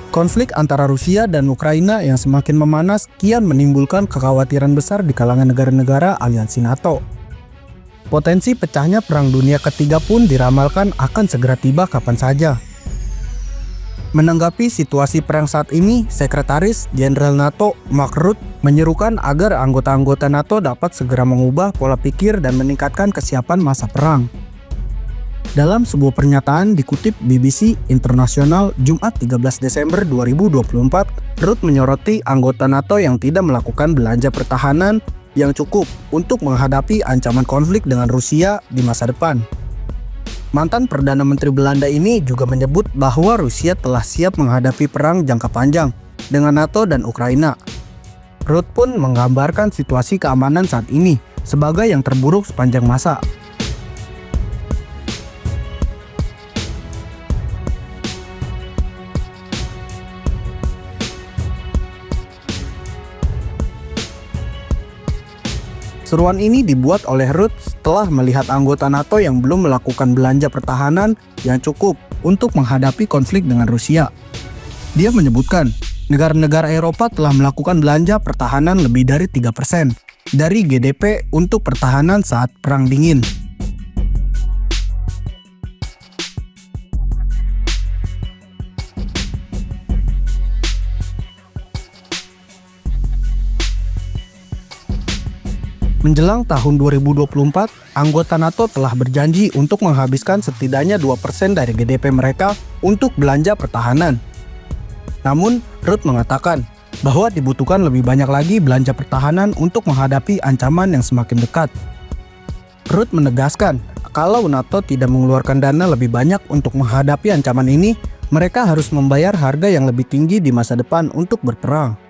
Konflik antara Rusia dan Ukraina yang semakin memanas kian menimbulkan kekhawatiran besar di kalangan negara-negara aliansi NATO. Potensi pecahnya Perang Dunia Ketiga pun diramalkan akan segera tiba kapan saja. Menanggapi situasi perang saat ini, Sekretaris Jenderal NATO Mark Rutte menyerukan agar anggota-anggota NATO dapat segera mengubah pola pikir dan meningkatkan kesiapan masa perang. Dalam sebuah pernyataan dikutip BBC Internasional Jumat 13 Desember 2024, Rutte menyoroti anggota NATO yang tidak melakukan belanja pertahanan yang cukup untuk menghadapi ancaman konflik dengan Rusia di masa depan. Mantan Perdana Menteri Belanda ini juga menyebut bahwa Rusia telah siap menghadapi perang jangka panjang dengan NATO dan Ukraina. Rutte pun menggambarkan situasi keamanan saat ini sebagai yang terburuk sepanjang masa. Seruan ini dibuat oleh Rutte setelah melihat anggota NATO yang belum melakukan belanja pertahanan yang cukup untuk menghadapi konflik dengan Rusia. Dia menyebutkan, negara-negara Eropa telah melakukan belanja pertahanan lebih dari 3% dari GDP untuk pertahanan saat Perang Dingin. Menjelang tahun 2024, anggota NATO telah berjanji untuk menghabiskan setidaknya 2% dari GDP mereka untuk belanja pertahanan. Namun, Rutte mengatakan bahwa dibutuhkan lebih banyak lagi belanja pertahanan untuk menghadapi ancaman yang semakin dekat. Rutte menegaskan, kalau NATO tidak mengeluarkan dana lebih banyak untuk menghadapi ancaman ini, mereka harus membayar harga yang lebih tinggi di masa depan untuk berperang.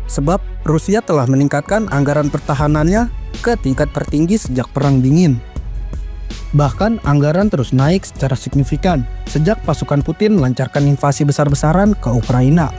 Sebab Rusia telah meningkatkan anggaran pertahanannya ke tingkat tertinggi sejak Perang Dingin. Bahkan anggaran terus naik secara signifikan sejak pasukan Putin melancarkan invasi besar-besaran ke Ukraina.